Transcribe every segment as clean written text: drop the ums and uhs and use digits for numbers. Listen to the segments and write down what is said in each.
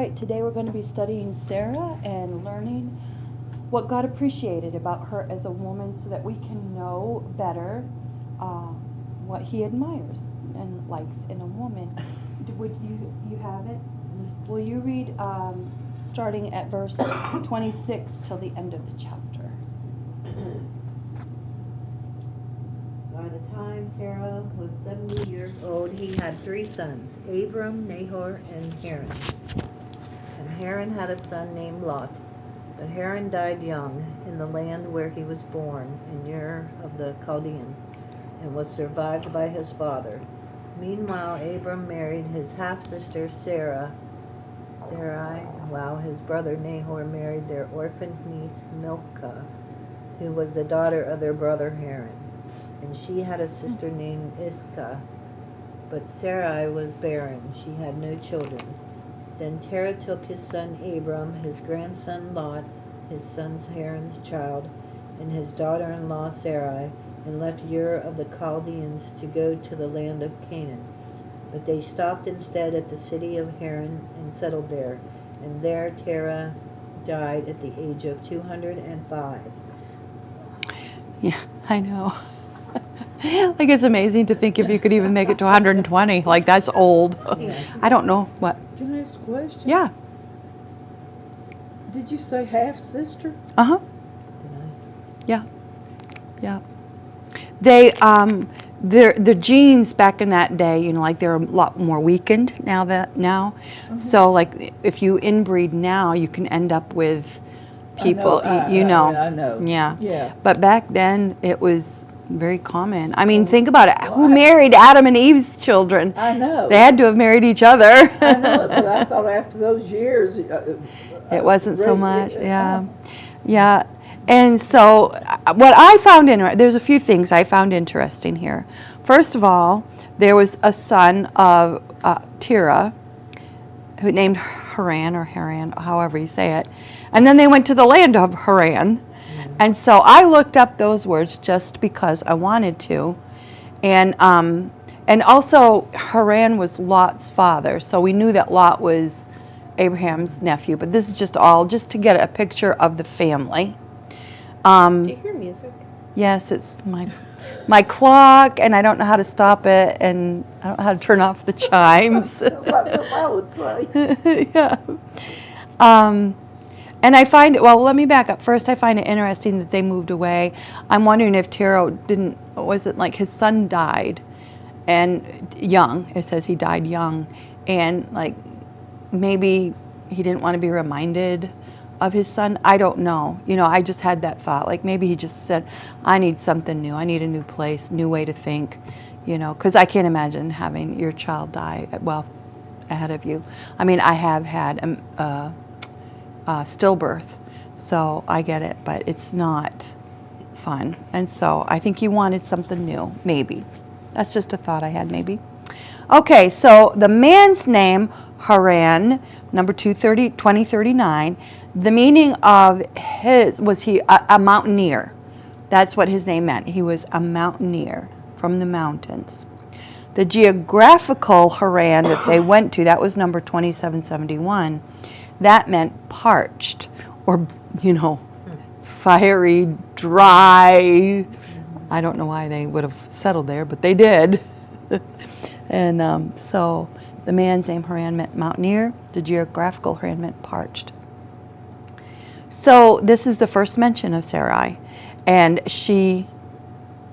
Right, today we're going to be studying Sarah and learning what God appreciated about her as a woman so that we can know better what he admires and likes in a woman. Would you have it? Will you read starting at verse 26 till the end of the chapter? By the time Terah was 70 years old, he had 3 sons, Abram, Nahor, and Haran. And Haran had a son named Lot. But Haran died young in the land where he was born, in Ur of the Chaldeans, and was survived by his father. Meanwhile, Abram married his half-sister Sarai, while his brother Nahor married their orphaned niece Milcah, who was the daughter of their brother Haran. And she had a sister named Iscah. But Sarai was barren. She had no children. Then Terah took his son Abram, his grandson Lot, his son Haran's child, and his daughter-in-law Sarai, and left Ur of the Chaldeans to go to the land of Canaan. But they stopped instead at the city of Haran and settled there. And there Terah died at the age of 205. Yeah, I know. Like, it's amazing to think if you could even make it to 120. Like, that's old. Yeah. I don't know what. Can I ask a question? Yeah. Did you say half-sister? Uh-huh. Did I? Yeah. Yeah. They the genes back in that day, you know, like they're a lot more weakened now. So like if you inbreed now, you can end up with people you know. I know. Yeah. Yeah. But back then it was very common. I mean, think about it. Who married Adam and Eve's children? I know. They had to have married each other. I know, but I thought after those years, It wasn't so much, yeah. Yeah. And so what I found there's a few things I found interesting here. First of all, there was a son of Terah who named Haran, however you say it. And then they went to the land of Haran. And so I looked up those words just because I wanted to. And also Haran was Lot's father. So we knew that Lot was Abraham's nephew, but this is just to get a picture of the family. Do you hear music? Yes, it's my clock, and I don't know how to stop it, and I don't know how to turn off the chimes. That's what I would say. Yeah. And I find it, well, let me back up. First, I find it interesting that they moved away. I'm wondering if Terah was it like his son died and young? It says he died young, and like maybe he didn't want to be reminded of his son. I don't know. You know, I just had that thought. Like maybe he just said, I need something new. I need a new place, new way to think, you know, because I can't imagine having your child die, well, ahead of you. I mean, I have had stillbirth, so I get it, but it's not fun. And so I think he wanted something new, maybe. That's just a thought I had, maybe. Okay, so the man's name, Haran, number 2039, the meaning of his was he a mountaineer. That's what his name meant. He was a mountaineer from the mountains. The geographical Haran that they went to, that was number 2771. That meant parched or, you know, fiery, dry. I don't know why they would have settled there, but they did. And so the man's name Haran meant mountaineer. The geographical Haran meant parched. So this is the first mention of Sarai, and she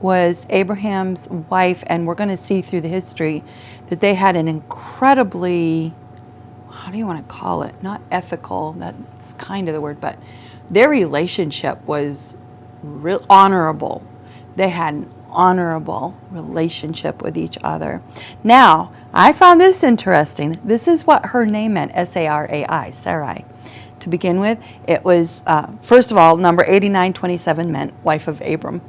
was Abraham's wife, and we're going to see through the history that they had an incredibly, how do you want to call it? Not ethical, that's kind of the word, but their relationship was real honorable. They had an honorable relationship with each other. Now, I found this interesting. This is what her name meant, Sarai, Sarai. To begin with, it was, first of all, number 8927 meant wife of Abram.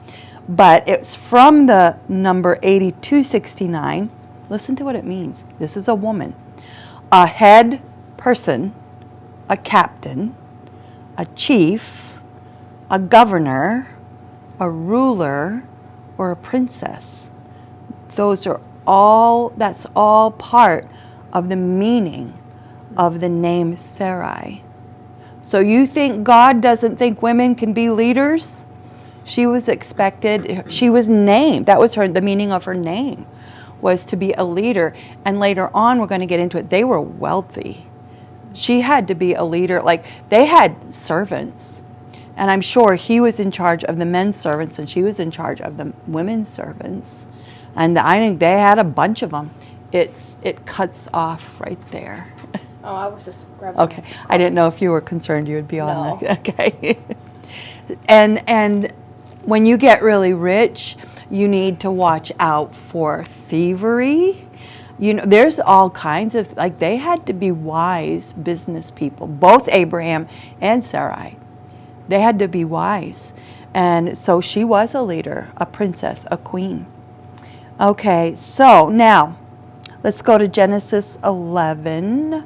But it's from the number 8269. Listen to what it means. This is a woman. A head person, a captain, a chief, a governor, a ruler, or a princess. That's all part of the meaning of the name Sarai. So you think God doesn't think women can be leaders? She was expected, she was named. That was the meaning of her name, was to be a leader. And later on, we're going to get into it, they were wealthy. She had to be a leader. Like, they had servants. And I'm sure he was in charge of the men's servants and she was in charge of the women's servants. And I think they had a bunch of them. It cuts off right there. Oh, I was just grabbing. Okay, I didn't know if you were concerned you would be on No. that. Okay. And when you get really rich, you need to watch out for thievery. You know, there's all kinds of, like, they had to be wise business people, both Abraham and Sarai. They had to be wise. And so she was a leader, a princess, a queen. Okay, so now let's go to Genesis 11.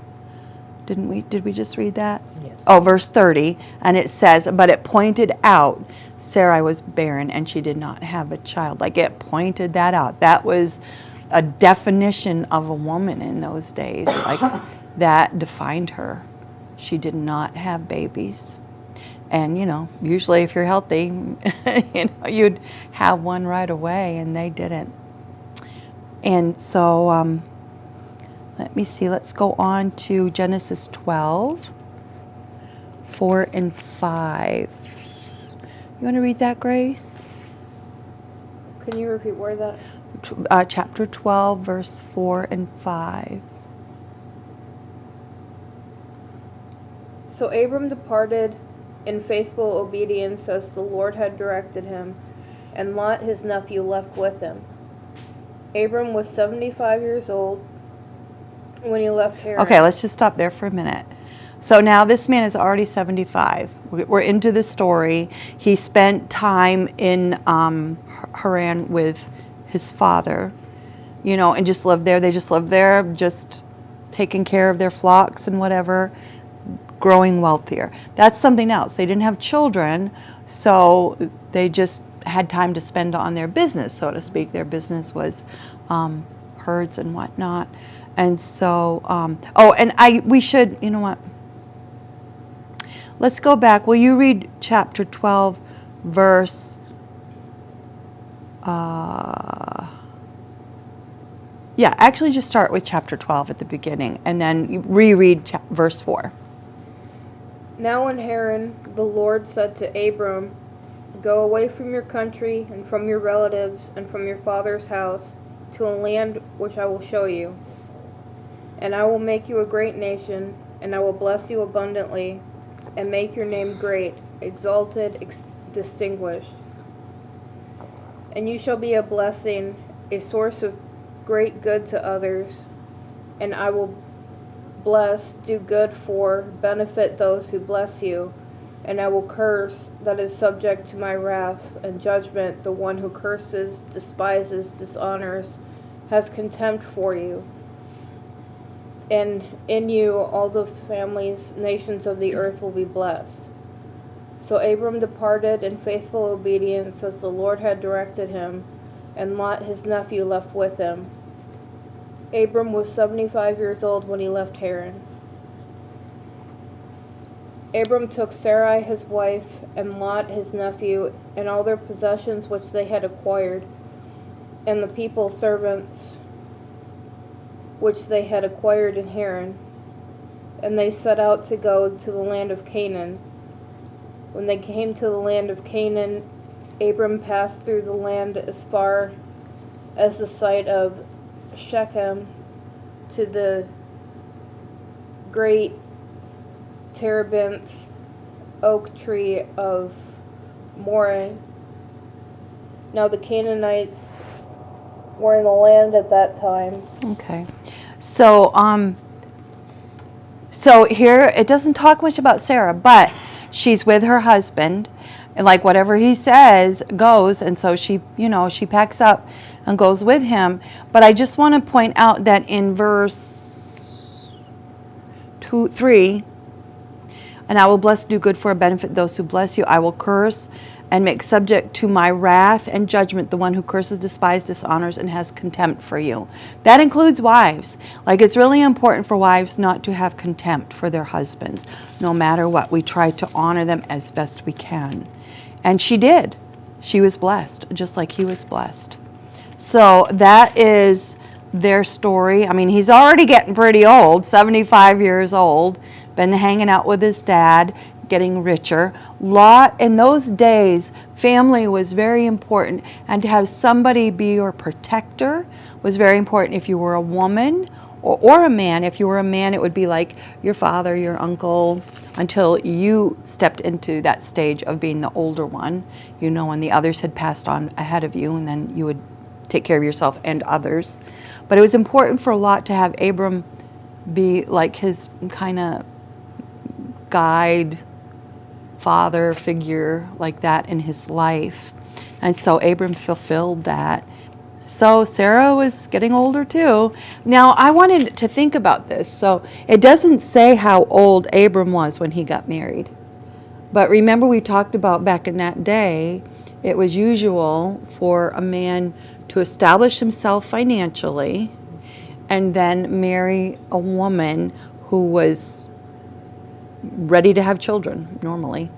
Did we just read that? Yes. Oh, verse 30, and it says, but it pointed out Sarai was barren and she did not have a child. Like, it pointed that out. That was a definition of a woman in those days. Like, that defined her. She did not have babies. And, you know, usually if you're healthy, you know, you'd have one right away, and they didn't. And so, let me see, let's go on to Genesis 12, 4 and 5. You want to read that, Grace? Can you repeat where that? Chapter 12, verse 4 and 5. So Abram departed in faithful obedience as the Lord had directed him, and Lot his nephew left with him. Abram was 75 years old when he left Haran. Okay, let's just stop there for a minute. So now this man is already 75. We're into the story. He spent time in Haran with his father, you know, and just lived there. They just lived there, just taking care of their flocks and whatever, growing wealthier. That's something else. They didn't have children, so they just had time to spend on their business, so to speak. Their business was herds and whatnot. And so, we should, you know what? Let's go back. Will you read chapter 12, verse, actually just start with chapter 12 at the beginning, and then reread verse 4. Now in Haran, the Lord said to Abram, go away from your country and from your relatives and from your father's house to a land which I will show you. And I will make you a great nation, and I will bless you abundantly, and make your name great, exalted, distinguished. And you shall be a blessing, a source of great good to others, and I will bless, do good for, benefit those who bless you, and I will curse, that is subject to my wrath and judgment, the one who curses, despises, dishonors, has contempt for you. And in you all the families, nations of the earth will be blessed. So Abram departed in faithful obedience as the Lord had directed him, and Lot his nephew left with him. Abram was 75 years old when he left Haran. Abram took Sarai his wife, and Lot his nephew, and all their possessions which they had acquired, and the people's servants which they had acquired in Haran, and they set out to go to the land of Canaan. When they came to the land of Canaan, Abram passed through the land as far as the site of Shechem to the great terebinth oak tree of Moreh. Now the Canaanites were in the land at that time. Okay. So, so here it doesn't talk much about Sarah, but she's with her husband, and like whatever he says goes, and so she, you know, she packs up and goes with him. But I just want to point out that in verse 3, and I will bless, do good for, benefit those who bless you. I will curse, and make subject to my wrath and judgment the one who curses, despises, dishonors, and has contempt for you. That includes wives. Like, it's really important for wives not to have contempt for their husbands. No matter what, we try to honor them as best we can. And she did. She was blessed, just like he was blessed. So that is their story. I mean, he's already getting pretty old, 75 years old, been hanging out with his dad, getting richer. Lot, in those days, family was very important, and to have somebody be your protector was very important. If you were a woman or a man, if you were a man, it would be like your father, your uncle, until you stepped into that stage of being the older one, you know, when the others had passed on ahead of you, and then you would take care of yourself and others. But it was important for Lot to have Abram be like his kind of guide, father figure like that in his life. And so Abram fulfilled that. So Sarah was getting older too. Now I wanted to think about this. So it doesn't say how old Abram was when he got married. But remember, we talked about back in that day, it was usual for a man to establish himself financially and then marry a woman who was ready to have children normally.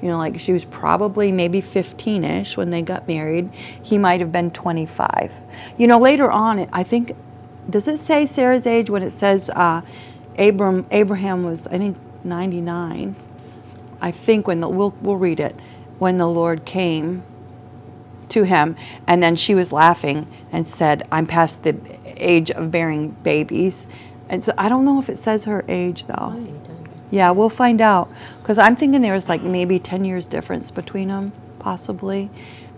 You know, like she was probably maybe 15-ish when they got married. He might have been 25. You know, later on, I think, does it say Sarah's age when it says Abraham was, I think, 99? I think when we'll read it, when the Lord came to him, and then she was laughing and said, I'm past the age of bearing babies. And so I don't know if it says her age though. Yeah, we'll find out, because I'm thinking there was like maybe 10 years difference between them, possibly.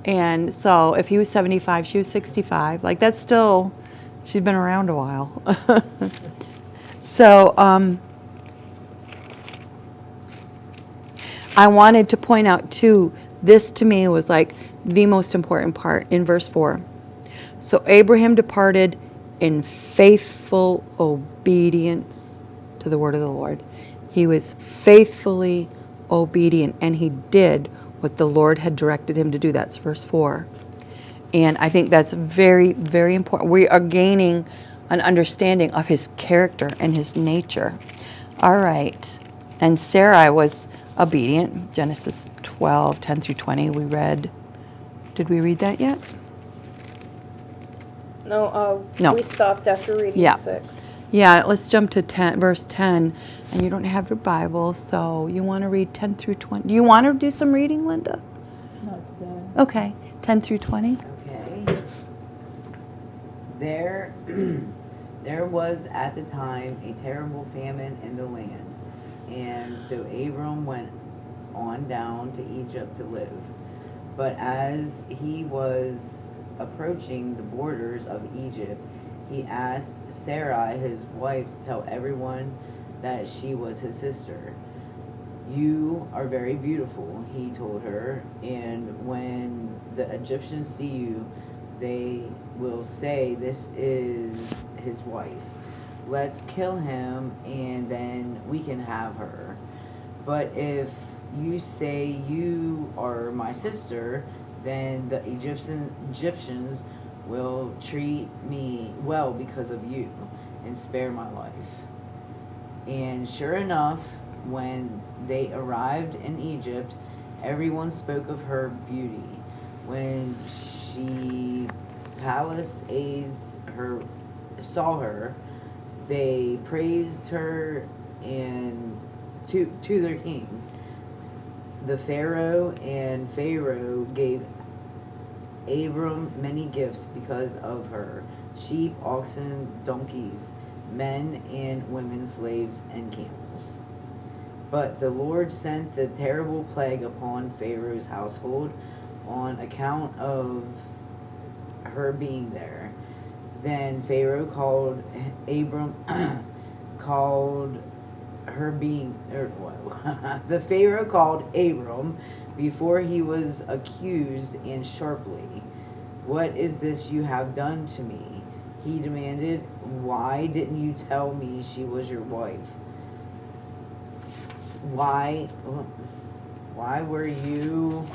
And so if he was 75, she was 65. Like, that's still, she'd been around a while. So I wanted to point out too, this to me was like the most important part in verse 4. So Abraham departed in faithful obedience to the word of the Lord. He was faithfully obedient, and he did what the Lord had directed him to do. That's verse 4. And I think that's very, very important. We are gaining an understanding of his character and his nature. All right. And Sarai was obedient. Genesis 12, 10 through 20, we read. Did we read that yet? No, No. we stopped after reading Yeah. 6. Yeah, let's jump to verse 10. And you don't have your Bible, so you want to read 10 through 20. Do you want to do some reading, Linda? Not today. Okay, 10 through 20. Okay. There was at the time a terrible famine in the land, and so Abram went on down to Egypt to live. But as he was approaching the borders of Egypt, he asked Sarai, his wife, to tell everyone that she was his sister. You are very beautiful, he told her, and when the Egyptians see you, they will say, this is his wife. Let's kill him, and then we can have her. But if you say you are my sister, then the Egyptians will treat me well because of you and spare my life. And sure enough, when they arrived in Egypt, everyone spoke of her beauty. When palace aides saw her, they praised her and to their king. The Pharaoh gave Abram many gifts because of her: sheep, oxen, donkeys, men and women, slaves, and camels. But the Lord sent the terrible plague upon Pharaoh's household on account of her being there. Then Pharaoh the Pharaoh called Abram before he was accused, and sharply, "What is this you have done to me?" he demanded. "Why didn't you tell me she was your wife? Why were you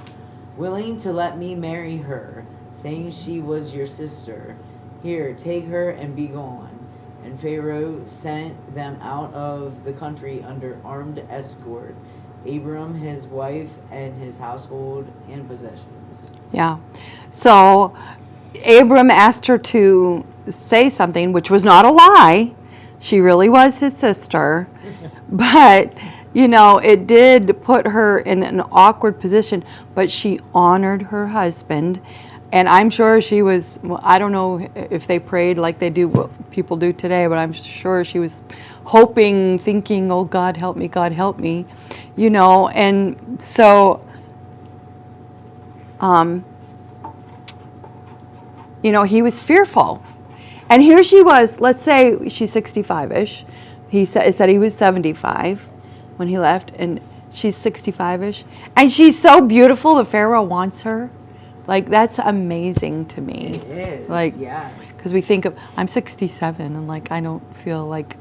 willing to let me marry her, saying she was your sister. Here, take her and be gone. And Pharaoh sent them out of the country under armed escort, Abram, his wife, and his household and possessions. Yeah. So Abram asked her to say something, which was not a lie. She really was his sister. But, it did put her in an awkward position, but she honored her husband. And I'm sure she was, well, I don't know if they prayed like they do, what people do today, but I'm sure she was hoping, thinking, oh, God help me, and so, he was fearful. And here she was, let's say she's 65-ish. It said he was 75 when he left, and she's 65-ish. And she's so beautiful, the Pharaoh wants her. Like, that's amazing to me. It is, yes. Because we think of, I'm 67, and I don't feel like,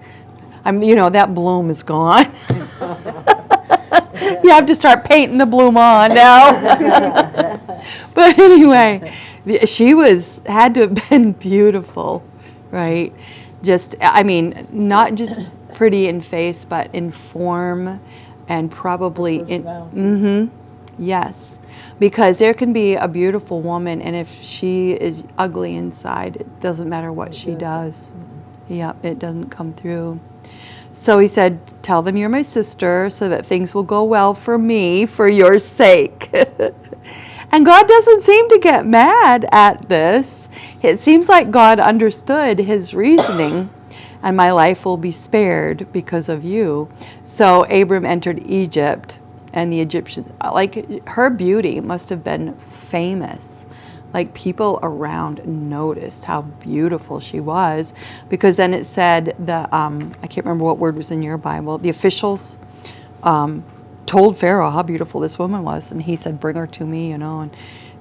that bloom is gone. You have to start painting the bloom on now. But anyway, she had to have been beautiful, right? Not just pretty in face, but in form, and probably in, yes. Because there can be a beautiful woman, and if she is ugly inside, it doesn't matter what she does. Yeah, it doesn't come through. So he said, tell them you're my sister so that things will go well for me for your sake. And God doesn't seem to get mad at this. It seems like God understood his reasoning, and my life will be spared because of you. So Abram entered Egypt. And the Egyptians, her beauty must have been famous. People around noticed how beautiful she was, because then it said I can't remember what word was in your Bible. The officials told Pharaoh how beautiful this woman was, and he said, "Bring her to me," and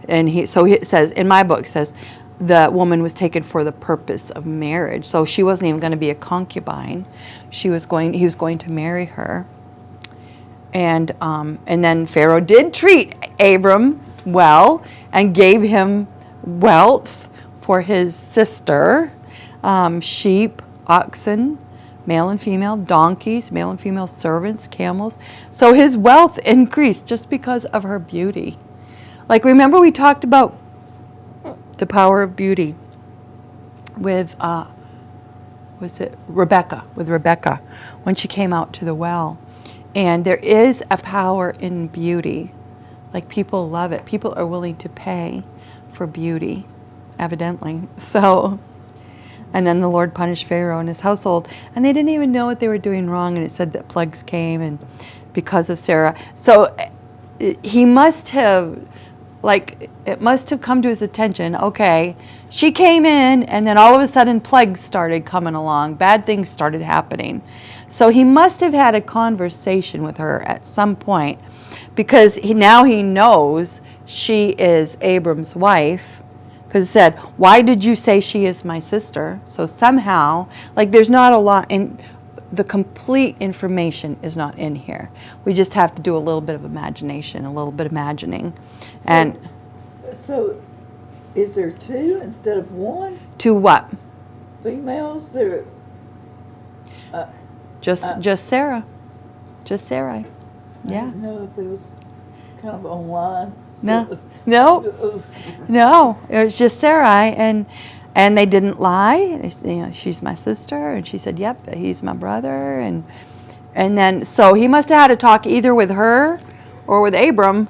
it says in my book, it says the woman was taken for the purpose of marriage. So she wasn't even going to be a concubine. He was going to marry her. And then Pharaoh did treat Abram well and gave him wealth for his sister, sheep, oxen, male and female, donkeys, male and female servants, camels. So his wealth increased just because of her beauty. Remember we talked about the power of beauty with, was it Rebecca, when she came out to the well. And there is a power in beauty. People love it. People are willing to pay for beauty, evidently. So, and then the Lord punished Pharaoh and his household. And they didn't even know what they were doing wrong. And it said that plagues came and because of Sarah. So he must have, it must have come to his attention. Okay, she came in and then all of a sudden plagues started coming along. Bad things started happening. So he must have had a conversation with her at some point, because now he knows she is Abram's wife, because it said, why did you say she is my sister? So somehow, there's not a lot in the complete information is not in here. We just have to do a little bit of imagination, a little bit of imagining. So is there two instead of one? To what? Females? There. Just Sarah. Just Sarai. I Yeah. didn't know if it was kind of online. No. No. It was just Sarai, and they didn't lie. They said, she's my sister, and she said, yep, he's my brother, and then so he must have had a talk either with her or with Abram.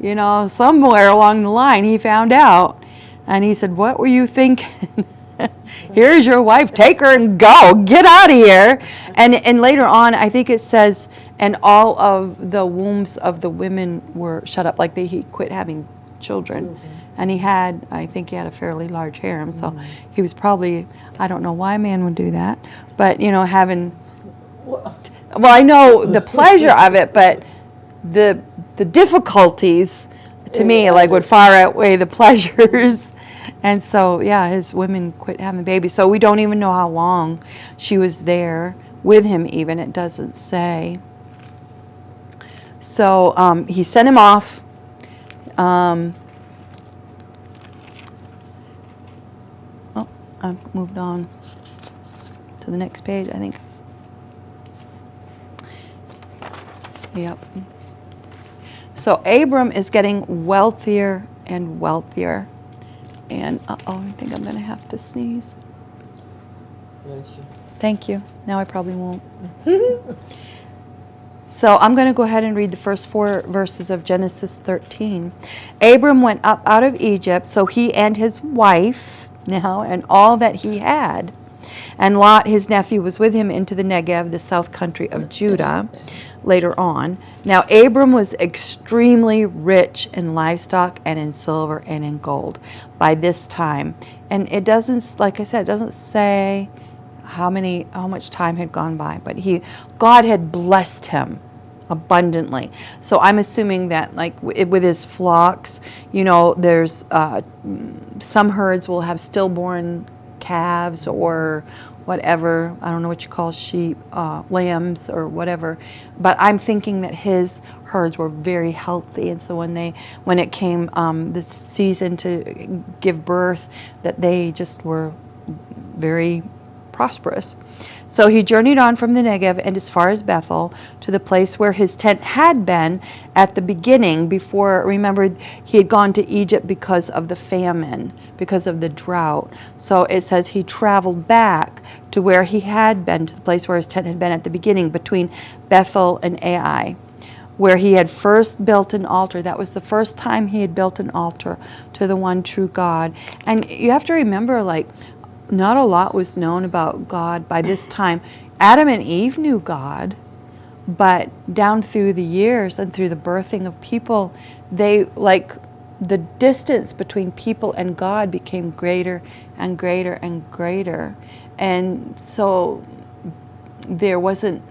Somewhere along the line he found out, and he said, what were you thinking? Here's your wife, take her and go, get out of here. And later on, I think it says, and all of the wombs of the women were shut up, he quit having children. And I think he had a fairly large harem, so he was probably, I don't know why a man would do that, but having, well, I know the pleasure of it, but the difficulties to me would far outweigh the pleasures. And so, yeah, his women quit having babies. So we don't even know how long she was there with him even. It doesn't say. So he sent him off. Oh, I've moved on to the next page, I think. Yep. So Abram is getting wealthier and wealthier. And, I think I'm going to have to sneeze. Bless you. Thank you. Now I probably won't. So I'm going to go ahead and read the first 4 verses of Genesis 13. Abram went up out of Egypt, so he and his wife now and all that he had. And Lot, his nephew, was with him into the Negev, the south country of Judah, later on. Now Abram was extremely rich in livestock and in silver and in gold by this time. And it doesn't, like I said, it doesn't say how much time had gone by, but God had blessed him abundantly. So I'm assuming that, like with his flocks, there's some herds will have stillborn calves or whatever, I don't know what you call sheep, lambs or whatever, but I'm thinking that his herds were very healthy, and so when it came the season to give birth, that they just were very prosperous. So he journeyed on from the Negev and as far as Bethel, to the place where his tent had been at the beginning. Before, remember, he had gone to Egypt because of the famine, because of the drought. So it says he traveled back to where he had been, to the place where his tent had been at the beginning, between Bethel and Ai, where he had first built an altar. That was the first time he had built an altar to the one true God. And you have to remember, not a lot was known about God by this time. Adam and Eve knew God, but down through the years and through the birthing of people, the distance between people and God became greater and greater and greater. And so there wasn't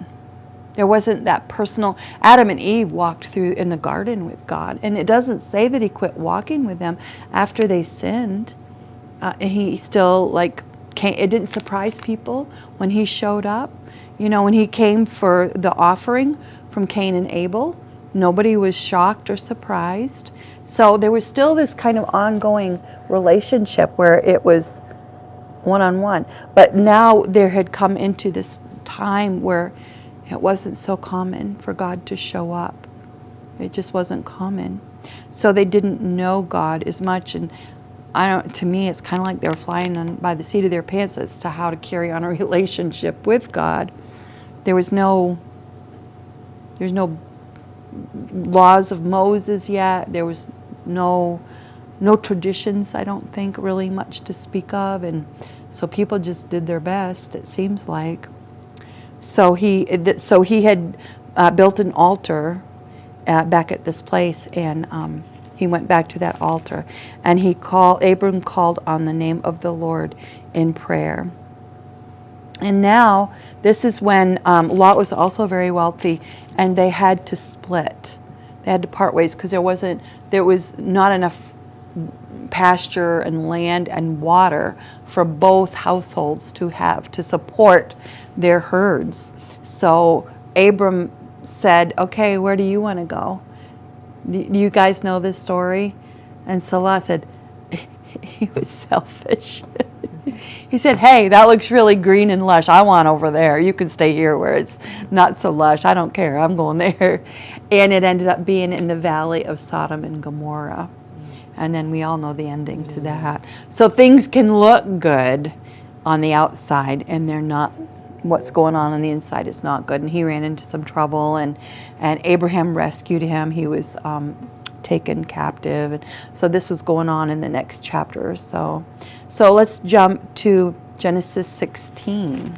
that personal. Adam and Eve walked through in the garden with God, and it doesn't say that he quit walking with them after they sinned. He still came. It didn't surprise people when he showed up. When he came for the offering from Cain and Abel, nobody was shocked or surprised. So there was still this kind of ongoing relationship where it was one-on-one. But now there had come into this time where it wasn't so common for God to show up. It just wasn't common. So they didn't know God as much, and to me, it's kind of like they were flying by the seat of their pants as to how to carry on a relationship with God. There's no laws of Moses yet. There was no traditions, I don't think, really much to speak of. And so people just did their best, it seems like. So he had built an altar back at this place, and he went back to that altar, and Abram called on the name of the Lord in prayer. And now, this is when Lot was also very wealthy, and they had to split. They had to part ways because there was not enough pasture and land and water for both households to support their herds. So Abram said, okay, where do you want to go? Do you guys know this story? And Salah said, he was selfish. He said, hey, that looks really green and lush. I want over there. You can stay here where it's not so lush. I don't care. I'm going there. And it ended up being in the valley of Sodom and Gomorrah. And then we all know the ending to that. So things can look good on the outside, and they're not. What's going on the inside is not good. And he ran into some trouble, and Abraham rescued him. He was taken captive. And so this was going on in the next chapter. So let's jump to Genesis 16.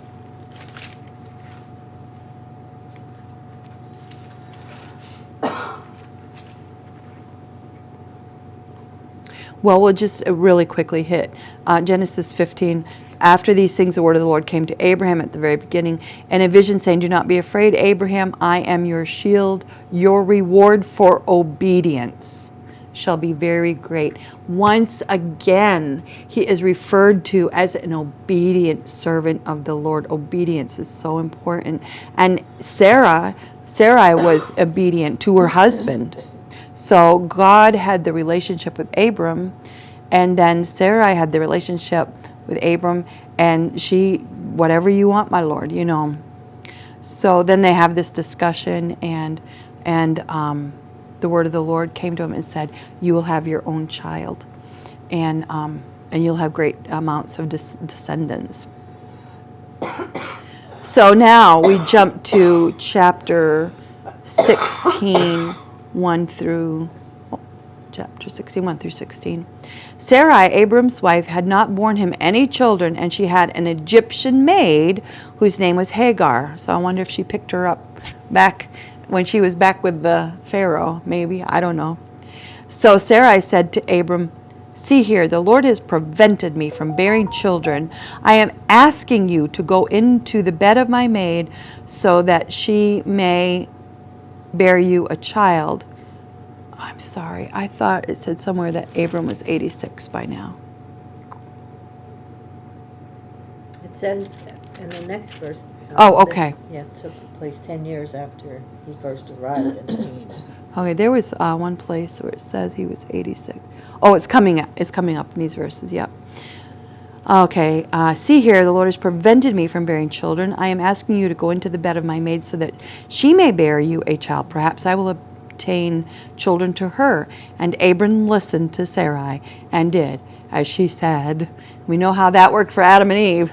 Well, we'll just really quickly hit Genesis 15. After these things, the word of the Lord came to Abraham at the very beginning in a vision, saying, do not be afraid, Abraham, I am your shield. Your reward for obedience shall be very great. Once again, he is referred to as an obedient servant of the Lord. Obedience is so important. And Sarai was obedient to her husband. So God had the relationship with Abram, and then Sarai had the relationship with Abram, and she, whatever you want, my Lord, you know. So then they have this discussion, and the word of the Lord came to him and said, "You will have your own child, and you'll have great amounts of descendants." So now we jump to chapter 16, 1 through chapter 16, 1 through 16. Sarai, Abram's wife, had not borne him any children, and she had an Egyptian maid whose name was Hagar. So I wonder if she picked her up back when she was back with the Pharaoh, maybe. I don't know. So Sarai said to Abram, "See here, the Lord has prevented me from bearing children. I am asking you to go into the bed of my maid so that she may bear you a child." I'm sorry, I thought it said somewhere that Abram was 86 by now. It says in the next verse. Oh, okay. Yeah, it took place 10 years after he first arrived in Canaan. Okay, there was one place where it says he was 86. Oh, it's coming up. It's coming up in these verses, yep. Okay, see here, the Lord has prevented me from bearing children. I am asking you to go into the bed of my maid so that she may bear you a child. Perhaps I will obtain children to her. And Abram listened to Sarai and did as she said. We know how that worked for Adam and Eve.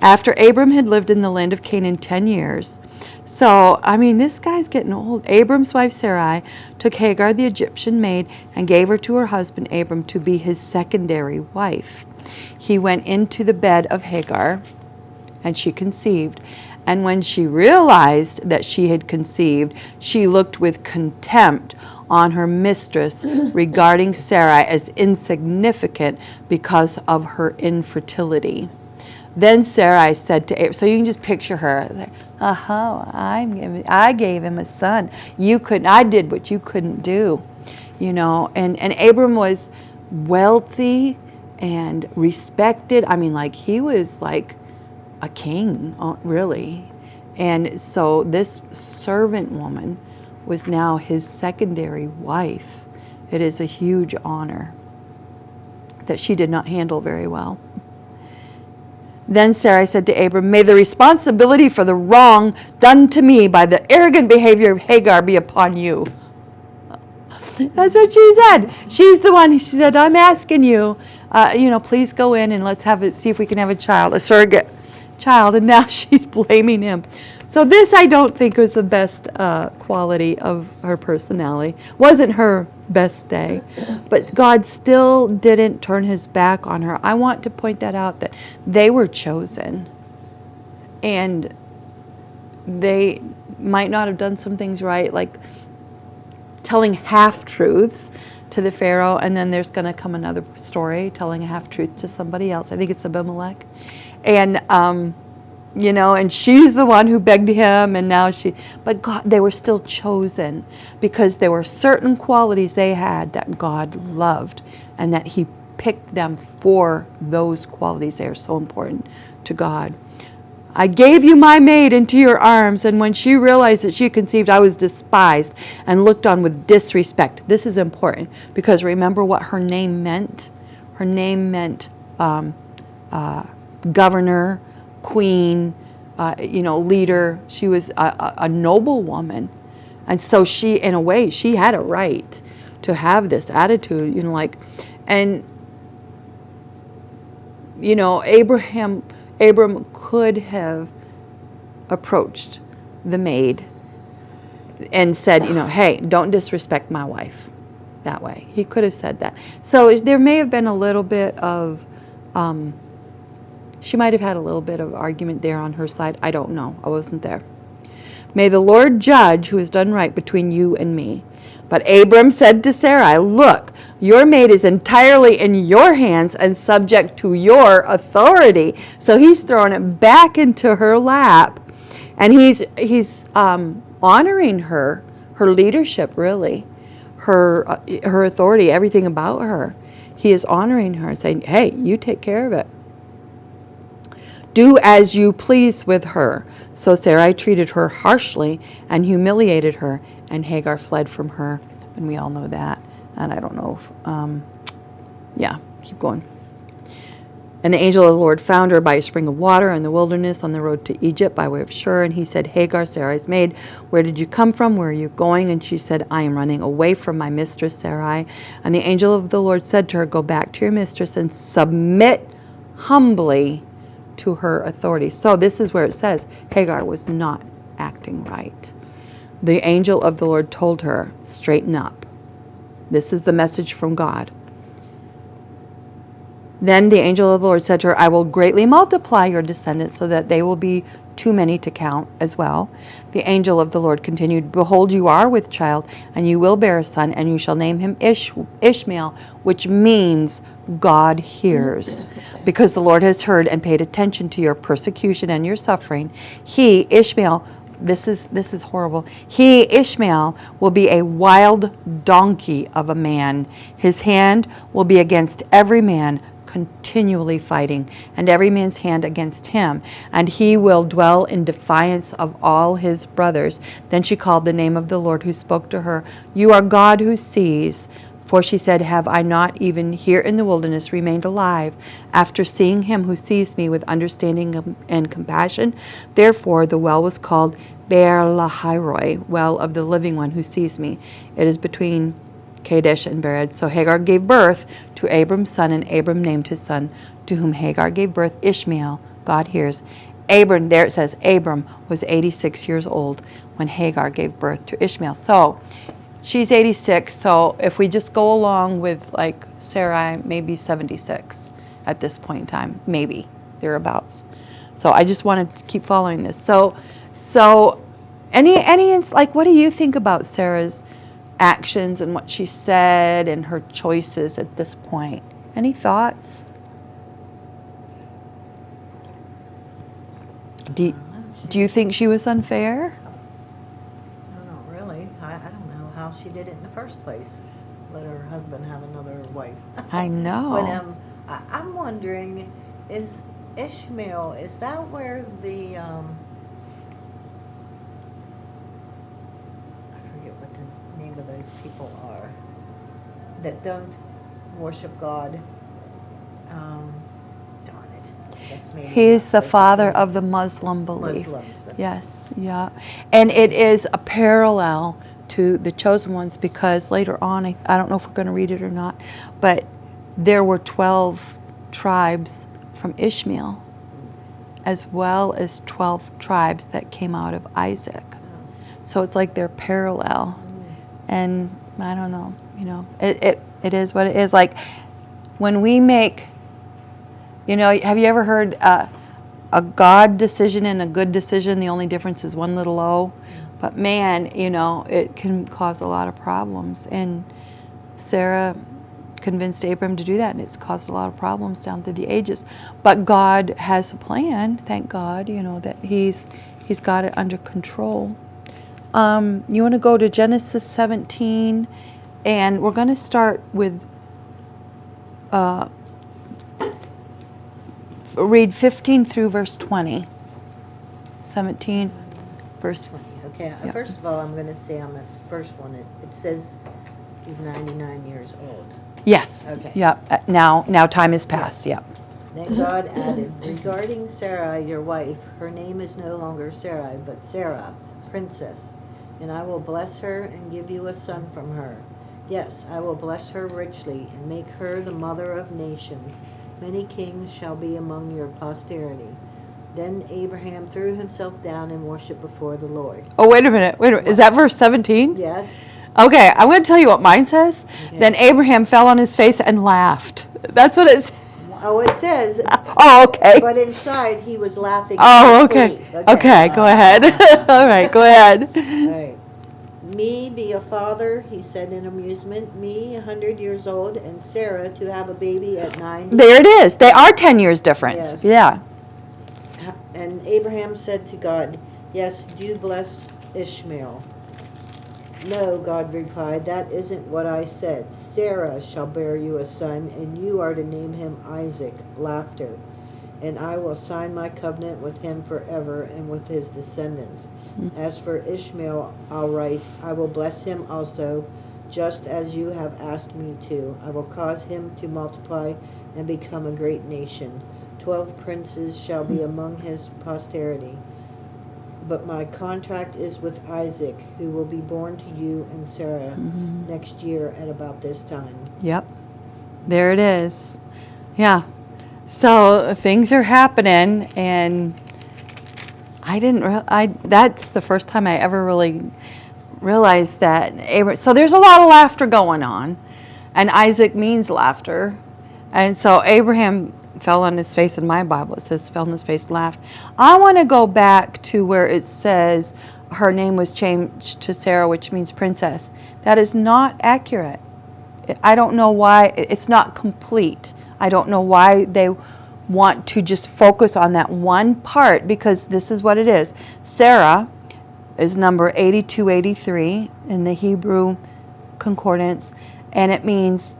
After Abram had lived in the land of Canaan 10 years. So, I mean, this guy's getting old. Abram's wife Sarai took Hagar, the Egyptian maid, and gave her to her husband Abram to be his secondary wife. He went into the bed of Hagar, and she conceived. And when she realized that she had conceived, she looked with contempt on her mistress, regarding Sarai as insignificant because of her infertility. Then Sarai said to Abram, so you can just picture her. I gave him a son. You couldn't. I did what you couldn't do, you know. And Abram was wealthy and respected. I mean, like he was like a king, really. And so this servant woman was now his secondary wife. It is a huge honor that she did not handle very well. Then Sarai said to Abram, "May the responsibility for the wrong done to me by the arrogant behavior of Hagar be upon you." That's what she said. She's the one. She said, "I'm asking you, please go in and let's see if we can have a child, a surrogate child." And now she's blaming him. So this, I don't think, was the best quality of her personality. Wasn't her best day. But God still didn't turn his back on her. I want to point that out, that they were chosen. And they might not have done some things right, like telling half-truths to the Pharaoh, and then there's going to come another story telling a half-truth to somebody else. I think it's Abimelech. And and she's the one who begged him, and now but God, they were still chosen because there were certain qualities they had that God loved, and that he picked them for those qualities. They are so important to God. "I gave you my maid into your arms, and when she realized that she conceived, I was despised and looked on with disrespect." This is important because remember what her name meant? Her name meant governor, queen, leader. She was a noble woman. And so she, in a way, she had a right to have this attitude, Abram could have approached the maid and said, "Hey, don't disrespect my wife," that way. He could have said that. So there may have been a little bit of, she might have had a little bit of argument there on her side. I don't know. I wasn't there. "May the Lord judge who has done right between you and me." But Abram said to Sarai, "Look, your maid is entirely in your hands and subject to your authority." So he's throwing it back into her lap. And he's honoring her leadership, really, her authority, everything about her. He is honoring her and saying, "Hey, you take care of it. Do as you please with her." So Sarai treated her harshly and humiliated her, and Hagar fled from her, and we all know that. And I don't know if, yeah, keep going. And the angel of the Lord found her by a spring of water in the wilderness on the road to Egypt by way of Shur. And he said, Hagar, Sarai's maid, where did you come from? Where are you going? And she said, I am running away from my mistress Sarai. And the angel of the Lord said to her, go back to your mistress and submit humbly to her authority. So this is where it says Hagar was not acting right. The angel of the Lord told her, straighten up. This is the message from God. Then the angel of the Lord said to her, I will greatly multiply your descendants so that they will be too many to count as well. The angel of the Lord continued, behold, you are with child, and you will bear a son, and you shall name him Ishmael, which means God hears. Because the Lord has heard and paid attention to your persecution and your suffering. He, Ishmael, this is horrible. He, Ishmael, will be a wild donkey of a man. His hand will be against every man, continually fighting, and every man's hand against him, and he will dwell in defiance of all his brothers. Then she called the name of the Lord who spoke to her, you are God who sees. For she said, have I not even here in the wilderness remained alive after seeing him who sees me with understanding and compassion? Therefore the well was called Beer Lahairoi, well of the living one who sees me. It is between Kadesh and Bered. So Hagar gave birth to Abram's son, and Abram named his son, to whom Hagar gave birth, Ishmael. God hears. Abram, there it says, Abram was 86 years old when Hagar gave birth to Ishmael. So she's 86, so if we just go along with like Sarai, maybe 76 at this point in time, maybe thereabouts. So I just wanted to keep following this. So any like, what do you think about Sarah's actions and what she said and her choices at this point? Any thoughts? Do you think she was unfair? No, not really. I don't know how she did it in the first place. Let her husband have another wife. I know. But I'm wondering, is Ishmael, is that where the I forget what the name of those people are that don't worship God? Darn it. That's maybe He's not the supposed to father say. of the Muslim belief. Muslims. That's- Yes, yeah. And it is a parallel to the chosen ones, because later on, I don't know if we're going to read it or not, but there were 12 tribes from Ishmael, as well as 12 tribes that came out of Isaac. So it's like they're parallel. And I don't know, it is what it is. Like when we make, have you ever heard a God decision and a good decision, the only difference is one little O? But man, it can cause a lot of problems. And Sarah convinced Abram to do that, and it's caused a lot of problems down through the ages. But God has a plan, thank God, that He's got it under control. You want to go to Genesis 17, and we're going to start with read 15 through verse 20. 17, verse 20. Okay, Yep. first of all, I'm going to say on this first one, it says he's 99 years old. Yes. Okay. Yep. Now time has passed. Yep. Then God added, regarding Sarai, your wife, her name is no longer Sarai, but Sarah, princess. And I will bless her and give you a son from her. Yes, I will bless her richly and make her the mother of nations. Many kings shall be among your posterity. Then Abraham threw himself down and worshipped before the Lord. Oh, wait a minute. Is that verse 17? Yes? Okay, I'm going to tell you what mine says. Okay. Then Abraham fell on his face and laughed. That's what it says. Oh, it says, Oh, okay. but inside he was laughing. Oh, in his okay. sleep. Okay, go ahead. All right, go ahead. Right. Me be a father, he said in amusement. Me, 100 years old, and Sarah to have a baby at 90. There it is. They are 10 years difference. Yes. Yeah. And Abraham said to God, yes, do bless Ishmael. No, God replied, that isn't what I said. Sarah shall bear you a son, and you are to name him Isaac, laughter. And I will sign my covenant with him forever and with his descendants. As for Ishmael, I'll write, I will bless him also, just as you have asked me to. I will cause him to multiply and become a great nation. 12 princes shall be among his posterity. But my contract is with Isaac, who will be born to you and Sarah next year at about this time. Yep. There it is. Yeah. So things are happening, and that's the first time I ever really realized that so there's a lot of laughter going on, and Isaac means laughter. And so Abraham fell on his face. In my Bible it says fell on his face and laughed. I want to go back to where it says her name was changed to Sarah, which means princess. That is not accurate. I don't know why. It's not complete. I don't know why they want to just focus on that one part, because this is what it is. Sarah is number 8283 in the Hebrew concordance, and it means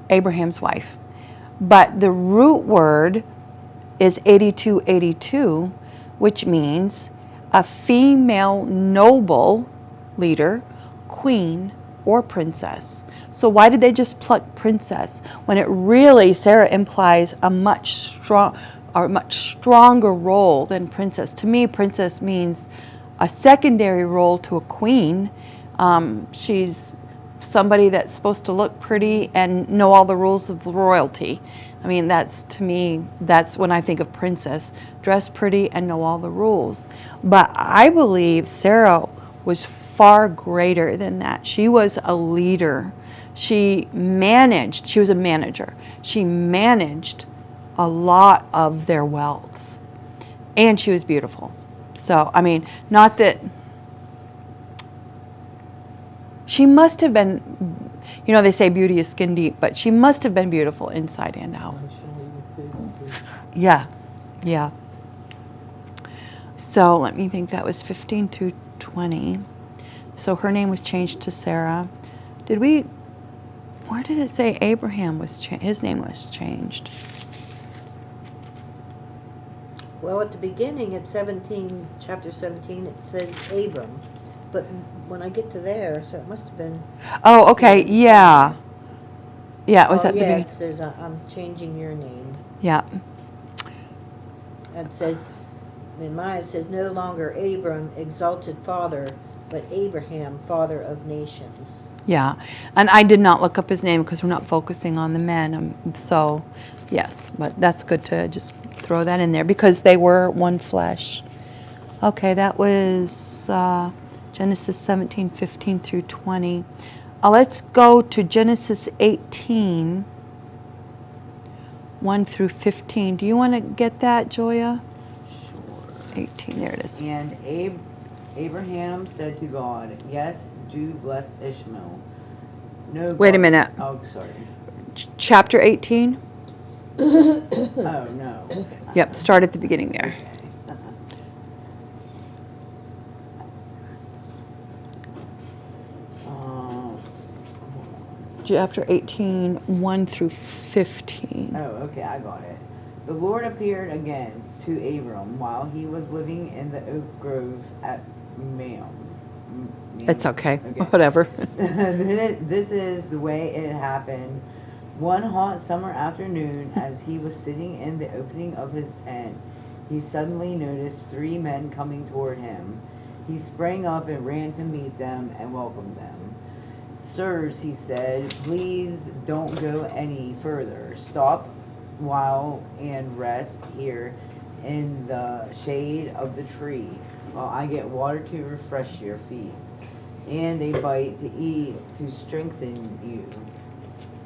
Abraham's wife. But the root word is 8282, which means a female noble leader, queen, or princess. So why did they just pluck princess when it really, Sarah implies a much stronger role than princess? To me, princess means a secondary role to a queen. She's somebody that's supposed to look pretty and know all the rules of royalty. I mean, that's, to me, that's when I think of princess. Dress pretty and know all the rules. But I believe Sarah was far greater than that. She was a leader. She was a manager. She managed a lot of their wealth. And she was beautiful. So, I mean, not that she must have been, they say beauty is skin deep, but she must have been beautiful inside and out. Yeah, yeah. So let me think, that was 15 through 20. So her name was changed to Sarah. Where did it say Abraham his name was changed? Well, at the beginning, at chapter 17, it says Abram. But when I get to there, so it must have been... Oh, okay, yeah. Yeah, it was at the beginning. It says, I'm changing your name. Yeah. It says, in mine, it says, no longer Abram, exalted father, but Abraham, father of nations. Yeah, and I did not look up his name because we're not focusing on the men. So, yes, but that's good to just throw that in there because they were one flesh. Okay, that was Genesis 17, 15 through 20. Let's go to Genesis 18, 1 through 15. Do you want to get that, Joya? Sure. 18, there it is. And Abraham said to God, yes, do bless Ishmael. No. Wait a minute. Oh, sorry. Chapter 18? Oh, no. Okay. Yep, start at the beginning there. Okay. Chapter 18, 1 through 15. Oh, okay, I got it. The Lord appeared again to Abram while he was living in the oak grove at Mamre. It's okay. Whatever. This is the way it happened. One hot summer afternoon, as he was sitting in the opening of his tent, he suddenly noticed 3 men coming toward him. He sprang up and ran to meet them and welcomed them. Sirs, he said, please don't go any further. Stop while and rest here in the shade of the tree while I get water to refresh your feet and a bite to eat to strengthen you.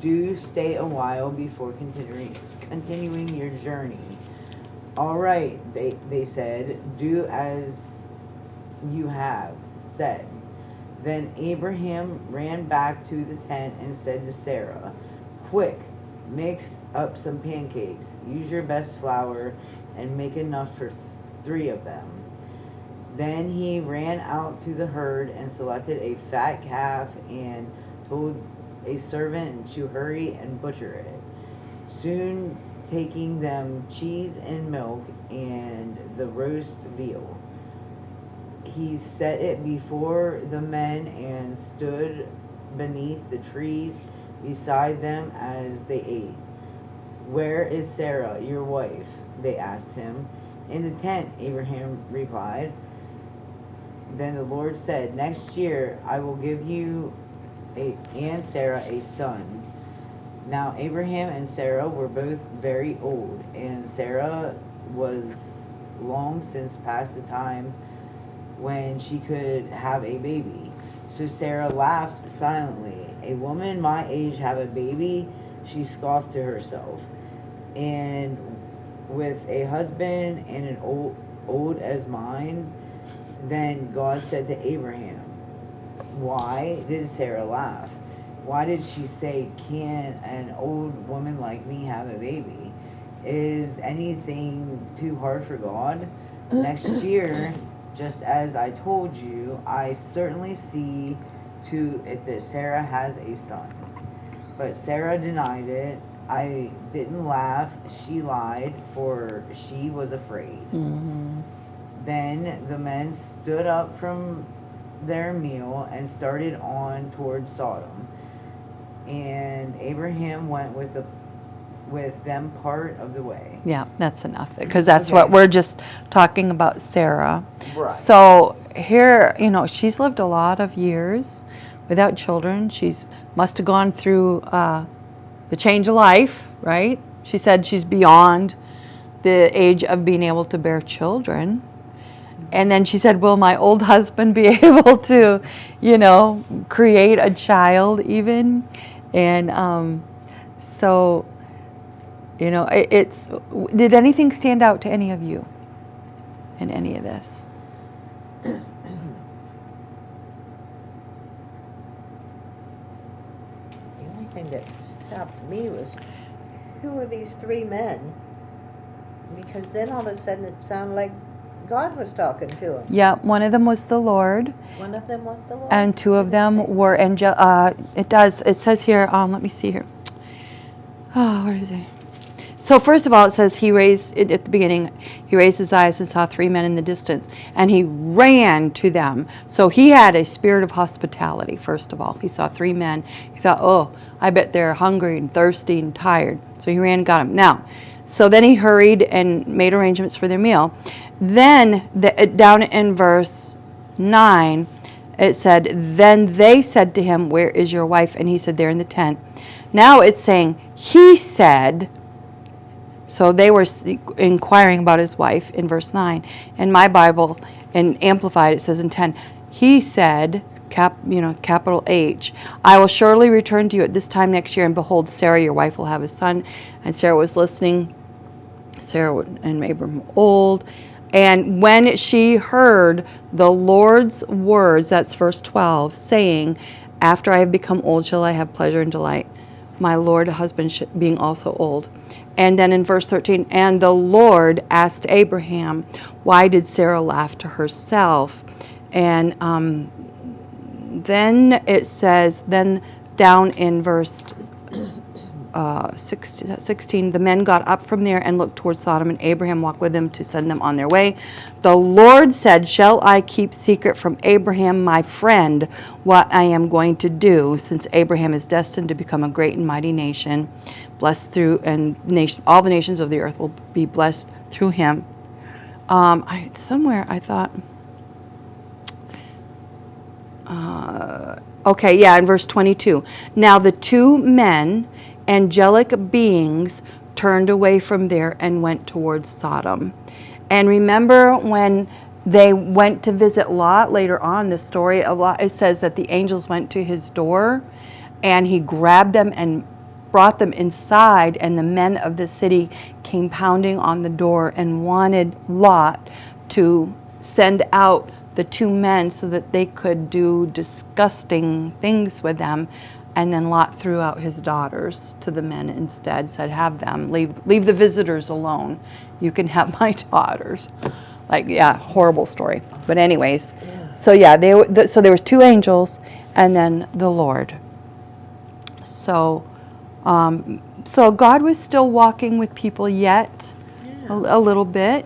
Do stay a while before continuing your journey. All right, they said, do as you have said. Then Abraham ran back to the tent and said to Sarah, quick, mix up some pancakes. Use your best flour and make enough for 3 of them. Then he ran out to the herd and selected a fat calf and told a servant to hurry and butcher it. Soon taking them cheese and milk and the roast veal. he set it before the men and stood beneath the trees beside them as they ate. "Where is Sarah, your wife?" they asked him. "In the tent," Abraham replied. Then the Lord said, "Next year I will give you and Sarah a son." Now Abraham and Sarah were both very old, and Sarah was long since past the time when she could have a baby. So Sarah laughed silently. "A woman my age have a baby?" she scoffed to herself. "And with a husband and an old as mine?" Then God said to Abraham, "Why did Sarah laugh? Why did she say, 'Can an old woman like me have a baby?' Is anything too hard for God? Next year, just as I told you, I certainly see to it that Sarah has a son." But Sarah denied it. "I didn't laugh," she lied, for she was afraid. Then the men stood up from their meal and started on toward Sodom. And Abraham went with them part of the way. Yeah, that's enough, because that's what Okay. we're just talking about, Sarah. Right. So here, she's lived a lot of years without children. She's must have gone through the change of life, right? She said she's beyond the age of being able to bear children. And then she said, "Will my old husband be able to, create a child even?" And so, it's. Did anything stand out to any of you in any of this? The only thing that stood out to me was, who are these three men? Because then all of a sudden it sounded like God was talking to him. Yeah, one of them was the Lord, One of them was the Lord. and two of Did it them say? were angel. It says here. Let me see here. Oh, where is it? So first of all, it says he raised at the beginning. He raised his eyes and saw three men in the distance, and he ran to them. So he had a spirit of hospitality. First of all, he saw three men. He thought, "Oh, I bet they're hungry and thirsty and tired." So he ran and got them. Now, so then he hurried and made arrangements for their meal. Then down in verse 9, it said, "Then they said to him, 'Where is your wife?' And he said, 'They're in the tent.'" Now it's saying, he said. So they were inquiring about his wife in verse 9. In my Bible, in Amplified, it says in 10, he said, capital H, "I will surely return to you at this time next year, and behold, Sarah, your wife, will have a son." And Sarah was listening. Sarah and Abram were old. And when she heard the Lord's words, that's verse 12, saying, "After I have become old, shall I have pleasure and delight, my Lord husband being also old." And then in verse 13, "And the Lord asked Abraham, why did Sarah laugh to herself?" And then it says, then down in verse 16, "The men got up from there and looked toward Sodom, and Abraham walked with them to send them on their way. The Lord said, 'Shall I keep secret from Abraham, my friend, what I am going to do, since Abraham is destined to become a great and mighty nation, blessed through, and all the nations of the earth will be blessed through him.'" Somewhere I thought, okay, yeah, in verse 22. "Now the two men, angelic beings, turned away from there and went towards Sodom." And remember when they went to visit Lot later on, the story of Lot, it says that the angels went to his door and he grabbed them and brought them inside, and the men of the city came pounding on the door and wanted Lot to send out the two men so that they could do disgusting things with them. And then Lot threw out his daughters to the men instead, said, "Have them, leave the visitors alone. You can have my daughters." Like, yeah, horrible story. But anyways, so yeah, so there was two angels and then the Lord. So God was still walking with people yet, a little bit,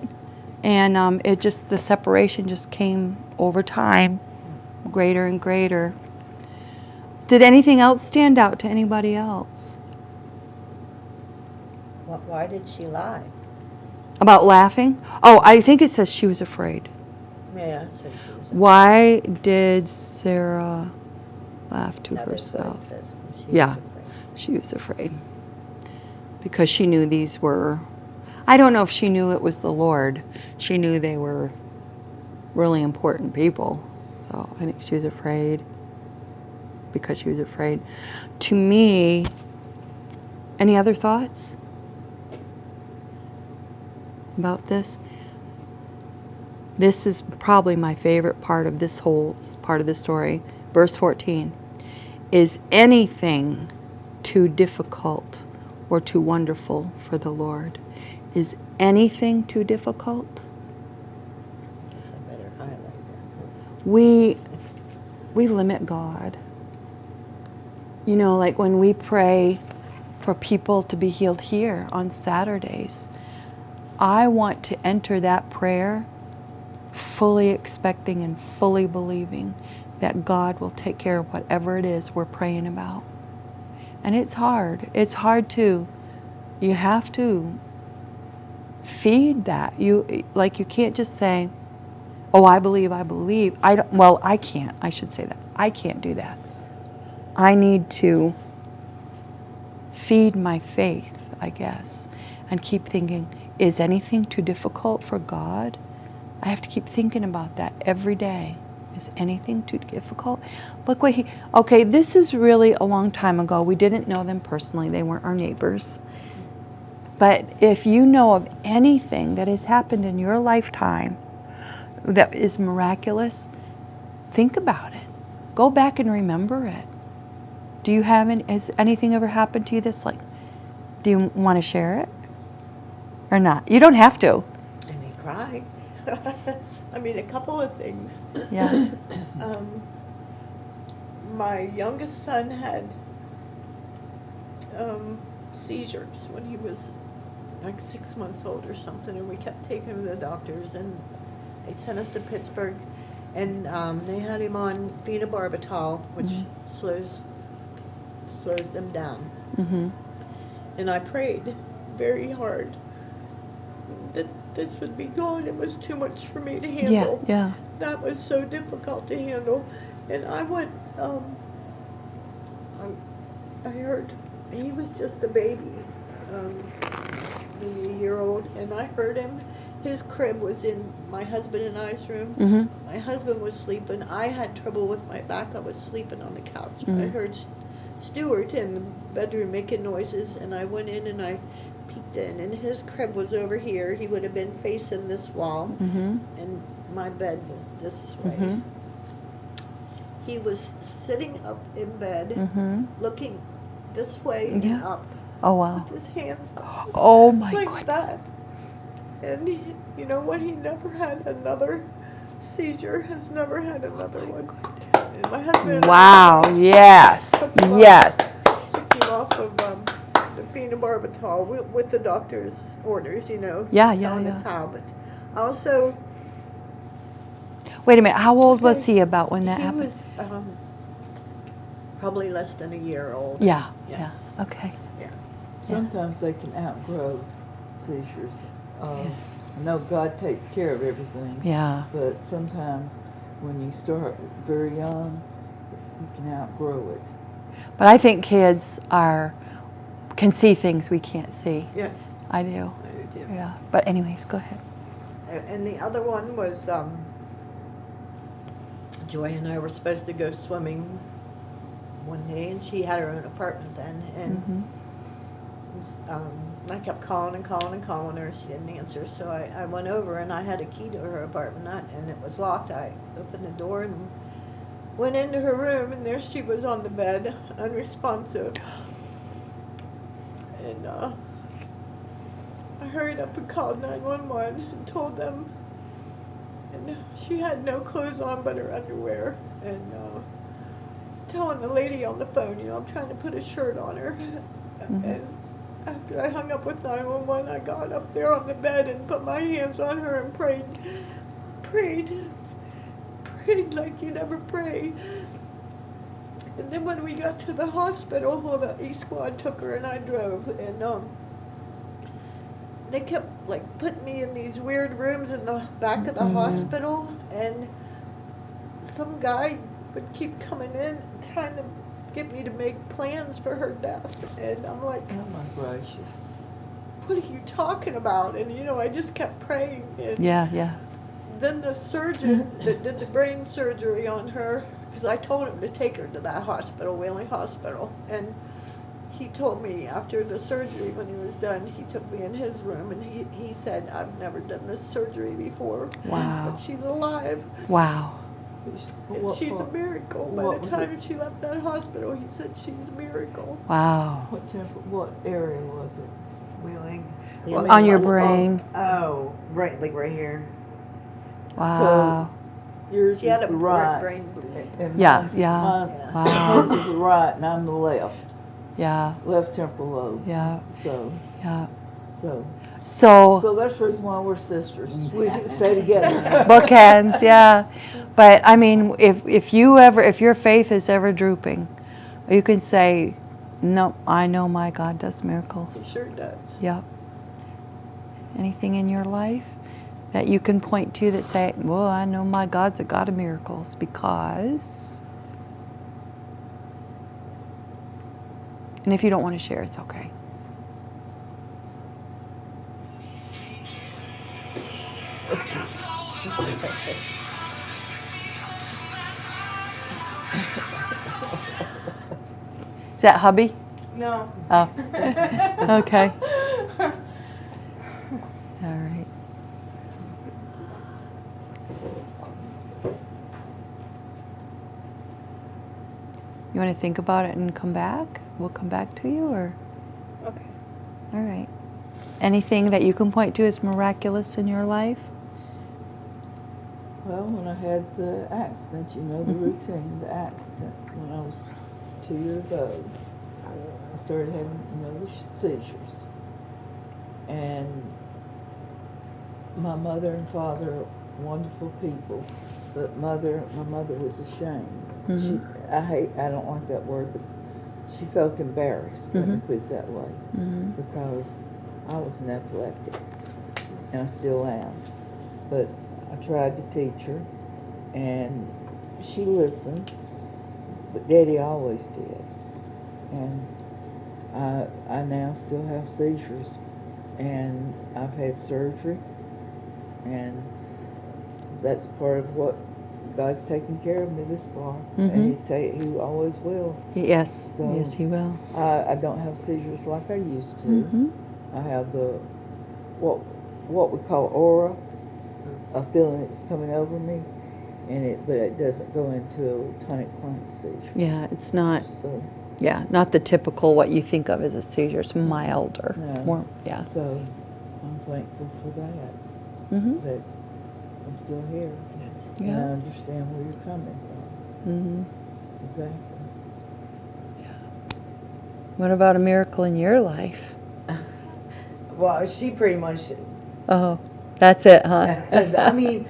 and the separation just came over time, greater and greater. Did anything else stand out to anybody else? Why did she lie? About laughing? Oh, I think it says she was afraid. Yeah, so she was. Why did Sarah laugh to That is what it herself? says. She was Yeah. afraid. She was afraid. Because she knew these were, I don't know if she knew it was the Lord. She knew they were really important people. So I think she was afraid because she was afraid. To me, any other thoughts about this? This is probably my favorite part of this whole part of the story. Verse 14. Is anything too difficult or too wonderful for the Lord? Is anything too difficult? Guess I better highlight that. We limit God. You know, like when we pray for people to be healed here on Saturdays, I want to enter that prayer fully expecting and fully believing that God will take care of whatever it is we're praying about. And it's hard. It's hard to, you have to feed that. You can't just say, oh, I believe. I can't. I should say that. I can't do that. I need to feed my faith, I guess, and keep thinking, is anything too difficult for God? I have to keep thinking about that every day. Is anything too difficult? Look what okay, this is really a long time ago. We didn't know them personally. They weren't our neighbors. But if you know of anything that has happened in your lifetime that is miraculous, think about it. Go back and remember it. Do you have has anything ever happened to you that's like, do you want to share it? Or not? You don't have to. I may cry. I mean, a couple of things. Yeah. My youngest son had seizures when he was like 6 months old or something, and we kept taking him to the doctors, and they sent us to Pittsburgh, and they had him on phenobarbital, which slows them down. Mm-hmm. And I prayed very hard that this would be gone. It was too much for me to handle. Yeah. That was so difficult to handle. And I went, I heard, he was just a baby, maybe a year old, and I heard him. His crib was in my husband and I's room. Mm-hmm. My husband was sleeping. I had trouble with my back. I was sleeping on the couch. Mm-hmm. I heard Stuart in the bedroom making noises, and I went in and I peeked in, and his crib was over here. He would have been facing this wall, Mm-hmm. and my bed was this way. Mm-hmm. He was sitting up in bed, Mm-hmm. looking this way Yeah. and up, Oh, wow. with his hands up, Oh, my like goodness. that. And you know what? He never had another seizure. Has never had another one. And my husband and Wow. I Yes. took him Yes. took him off of the phenobarbital with the doctor's orders. You know. Yeah. Telling us how, but also Wait a minute. How old was he about when that he happened? was probably less than a year old. Yeah. Yeah. Okay. Sometimes they can outgrow seizures. Yeah. I know God takes care of everything, Yeah. but sometimes when you start very young, you can outgrow it. But I think kids can see things we can't see. Yes, I do. I do too. Yeah. But anyways, go ahead. And the other one was Joy and I were supposed to go swimming one day, and she had her own apartment then, and I kept calling and calling and calling her. She didn't answer, so I went over, and I had a key to her apartment, and it was locked. I opened the door and went into her room, and there she was on the bed, unresponsive. And I hurried up and called 911 and told them. And she had no clothes on but her underwear. And telling the lady on the phone, I'm trying to put a shirt on her. And after I hung up with 911, I got up there on the bed and put my hands on her and prayed prayed like you never pray. And then when we got to the hospital, well, the E-Squad took her and I drove, and they kept like putting me in these weird rooms in the back of the hospital, and some guy would keep coming in trying to get me to make plans for her death, and I'm like, Oh my gracious. what are you talking about? And I just kept praying, and Yeah. then the surgeon that did the brain surgery on her, because I told him to take her to that hospital, Wheeling Hospital, and he told me after the surgery, when he was done, he took me in his room, and he said, I've never done this surgery before, Wow. but she's alive, Wow. and she's a miracle. By what the was time she left that hospital, he said she's a miracle. Wow. What area was it? Wheeling. On your brain. Oh, right, like right here. Wow. Yours She is had a the right. brain bleed. And Yeah, mine's- yeah. mine- Wow. Hers is the right, and I'm the left. Yeah. Left temporal lobe. Yeah. So, Yeah. so So that's the reason why we're sisters. We stay together. bookends, yeah. But I mean, if your faith is ever drooping, you can say, "No, I know my God does He miracles." sure does. Yep. Anything in your life that you can point to that say, "Well, I know my God's a God of miracles," because. And if you don't want to share, it's okay. Is that hubby? No. Oh. Okay. All right. You want to think about it and come back? We'll come back to you, or? Okay. All right. Anything that you can point to as miraculous in your life? Well, when I had the accident, the routine, the accident, when I was 2 years old, I started having, the seizures. And my mother and father are wonderful people, but my mother was ashamed. Mhm. I don't like that word, but she felt embarrassed, let me Mhm. put it that way, Mm-hmm. because I was an epileptic, and I still am. But I tried to teach her, and she listened, but Daddy always did. And I now still have seizures, and I've had surgery, and that's part of what God's taking care of me this far, Mhm. and He always will. Yes. So- Yes, he will. I don't have seizures like I used to. Mm-hmm. I have the what we call aura, a feeling it's coming over me, but it doesn't go into a tonic-clonic seizure. Yeah, it's not. So, Yeah, not the typical what you think of as a seizure. It's milder. No. More. Yeah. so I'm thankful for that. Mm-hmm. That I'm still here, and I Yeah. understand where you're coming from. Mm-hmm. Exactly. What about a miracle in your life? Well, she pretty much. Oh, that's it, huh? I mean,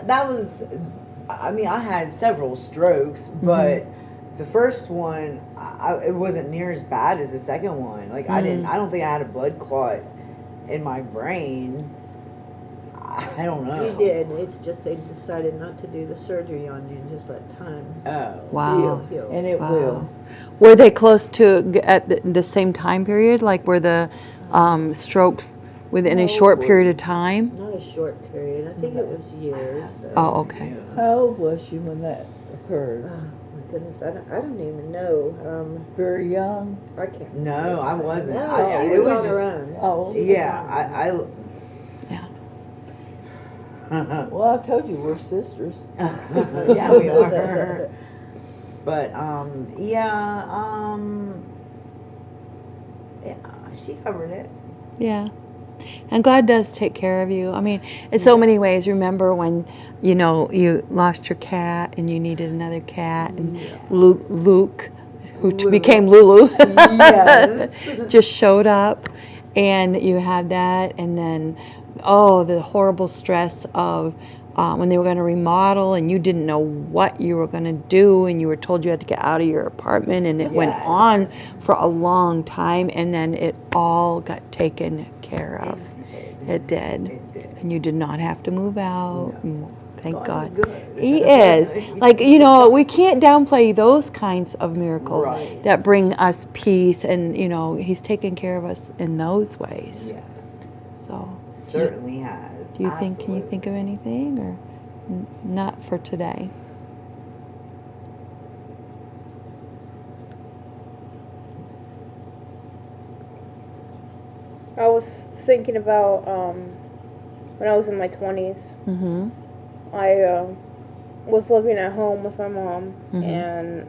that was. I mean, I had several strokes, but the first one, it wasn't near as bad as the second one. Like I don't think I had a blood clot in my brain. I don't know. You did. It's just they decided not to do the surgery on you and just let time Oh. Wow. heal. And it Wow. will. Were they close to at the same time period? Like were the strokes within a No, short boy. period of time? Not a short period. I think it was years. Though. Oh, okay. How old was you when that occurred? Oh, my goodness, I don't even know. Very young. I can't. No, remember. I wasn't. No, I- she it was was on her just- own. Oh, Yeah, Yeah. well, I told you we're sisters. yeah, we are. But yeah, she covered it. Yeah. And God does take care of you. I mean, in so many ways. Remember when, you lost your cat and you needed another cat, and Luke, who became Lulu, Yes. just showed up, and you had that, and then, the horrible stress of when they were going to remodel and you didn't know what you were going to do and you were told you had to get out of your apartment and it went Yes. on for a long time and then it all got taken care of. It did. It did. And you did not have to move out. And thank God is God. good. He is. Like, you know, we can't downplay those kinds of miracles Right. that bring us peace and, you know, he's taken care of us in those ways. Yes. So, Certainly has. do you think, can you Absolutely. think of anything or not for today? I was thinking about when I was in my 20s. Mm-hmm. I was living at home with my mom, Mhm. and